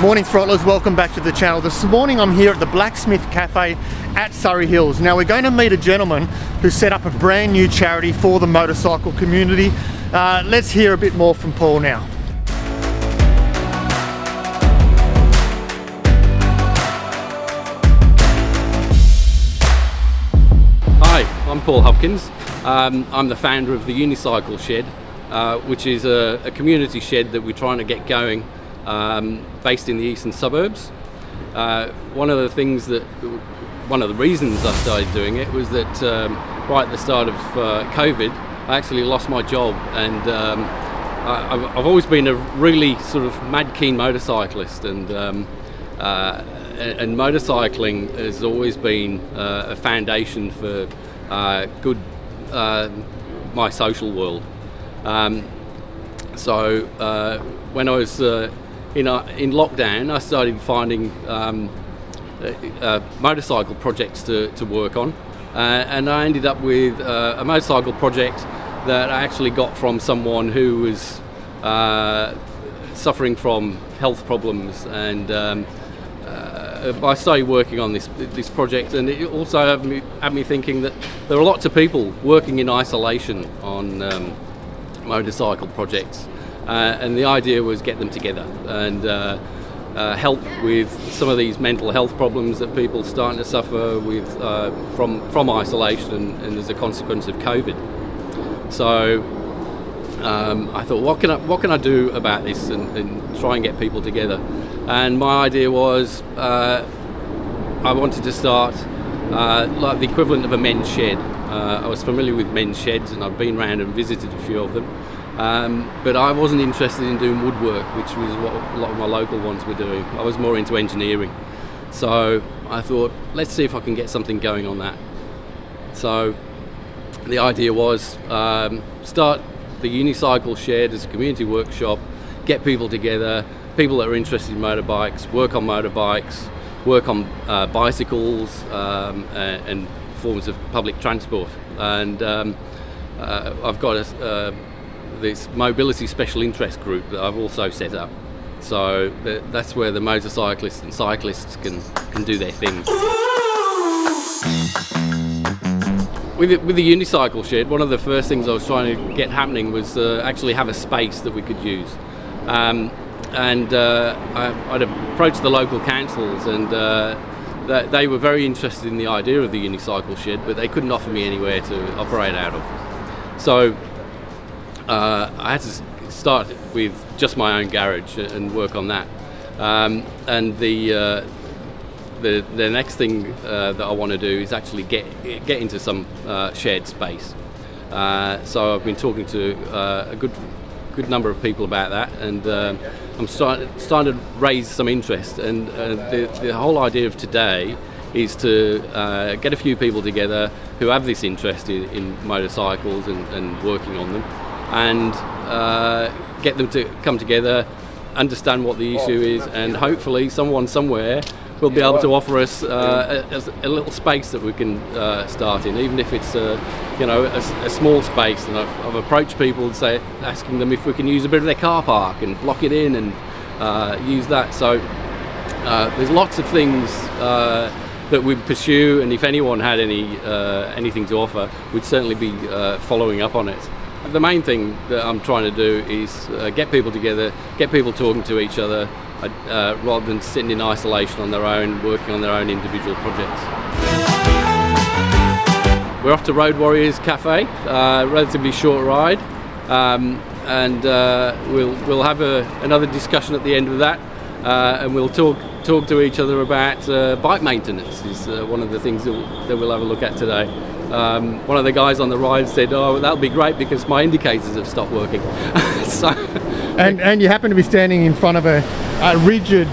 Morning Throttlers, welcome back to the channel. This morning I'm here at the Blacksmith Cafe at Surrey Hills. Now we're going to meet a gentleman who set up a brand new charity for the motorcycle community. Let's hear a bit more from Paul now. Hi, I'm Paul Hopkins. I'm the founder of the Unicycle Shed, which is a community shed that we're trying to get going, based in the eastern suburbs. One of the reasons I started doing it was that right at the start of COVID, I actually lost my job, and I've always been a really sort of mad keen motorcyclist, and motorcycling has always been a foundation for my social world. So when I was in lockdown, I started finding motorcycle projects to work on, and I ended up with a motorcycle project that I actually got from someone who was suffering from health problems, and I started working on this project, and it also had me thinking that there are lots of people working in isolation on motorcycle projects. And the idea was get them together and help with some of these mental health problems that people are starting to suffer with from isolation and as a consequence of COVID. So I thought, what can I do about this and try and get people together? And my idea was I wanted to start like the equivalent of a men's shed. I was familiar with men's sheds, and I've been around and visited a few of them. But I wasn't interested in doing woodwork, which was what a lot of my local ones were doing. I was more into engineering. So I thought, let's see if I can get something going on that. So the idea was start the Unicycle Shed as a community workshop, get people together, people that are interested in motorbikes, work on motorbikes, work on bicycles and forms of public transport. And I've got this mobility special interest group that I've also set up, so that's where the motorcyclists and cyclists can do their thing. With the Unicycle Shed, one of the first things I was trying to get happening was actually have a space that we could use, and I'd approached the local councils, and they were very interested in the idea of the Unicycle Shed, but they couldn't offer me anywhere to operate out of. So I had to start with just my own garage and work on that. And the next thing that I want to do is actually get into some shared space. So I've been talking to a good number of people about that, and I'm starting to raise some interest. And the whole idea of today is to get a few people together who have this interest in motorcycles and working on them, and get them to come together, understand what the issue is, and hopefully someone somewhere will be able to offer us a little space that we can start in, even if it's a small space. And I've approached people and asking them if we can use a bit of their car park and block it in and use that. So there's lots of things that we pursue, and if anyone had anything to offer, we'd certainly be following up on it. The main thing that I'm trying to do is get people together, get people talking to each other, rather than sitting in isolation on their own, working on their own individual projects. We're off to Road Warriors Cafe, relatively short ride, and we'll have another discussion at the end of that, and we'll talk to each other about bike maintenance is one of the things that we'll have a look at today. One of the guys on the ride said, "Oh, that'll be great because my indicators have stopped working." So, and you happen to be standing in front of a rigid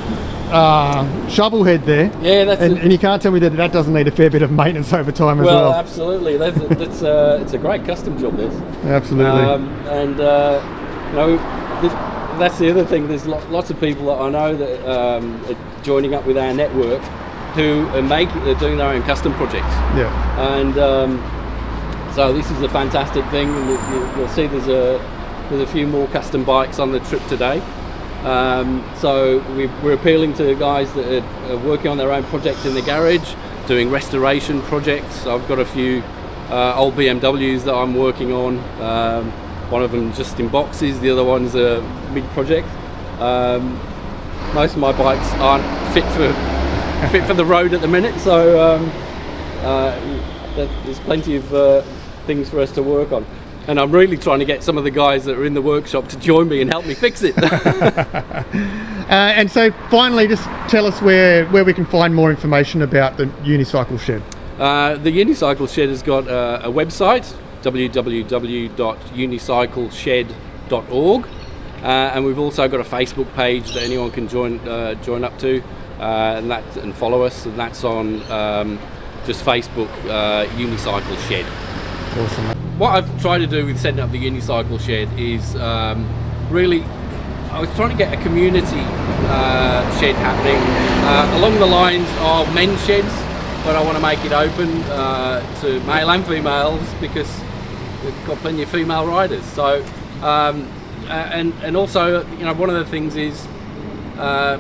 shovel head there. Yeah, and you can't tell me that doesn't need a fair bit of maintenance over time as well. Well, absolutely. It's a great custom job, this. Absolutely. That's the other thing. There's lots of people that I know that are joining up with our network who are doing their own custom projects. Yeah. And so this is a fantastic thing. You'll see there's a few more custom bikes on the trip today. So we're appealing to guys that are working on their own projects in the garage, doing restoration projects. I've got a few old BMWs that I'm working on. One of them just in boxes, the other one's a mid-project. Most of my bikes aren't fit for the road at the minute, so there's plenty of things for us to work on. And I'm really trying to get some of the guys that are in the workshop to join me and help me fix it. And so finally, just tell us where we can find more information about the Unicycle Shed. The Unicycle Shed has got a website, www.unicycleshed.org, and we've also got a Facebook page that anyone can join up to and follow us, and that's on just Facebook, Unicycle Shed. Awesome. What I've tried to do with setting up the Unicycle Shed is really, I was trying to get a community shed happening along the lines of men's sheds, but I want to make it open to male and females because we've got plenty of female riders. So, and also, you know, one of the things is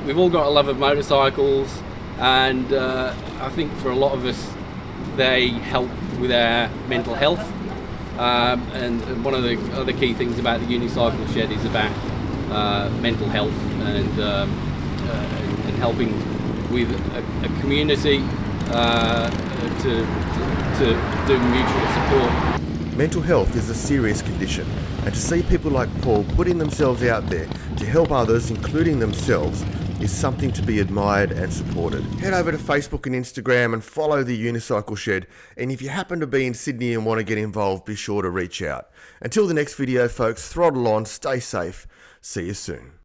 we've all got a love of motorcycles, and I think for a lot of us, they help with our mental health. And one of the other key things about the Unicycle Shed is about mental health and helping with a community to do mutual support. Mental health is a serious condition, and to see people like Paul putting themselves out there to help others, including themselves, is something to be admired and supported. Head over to Facebook and Instagram and follow the Unicycle Shed, and if you happen to be in Sydney and want to get involved, be sure to reach out. Until the next video folks, throttle on, stay safe, see you soon.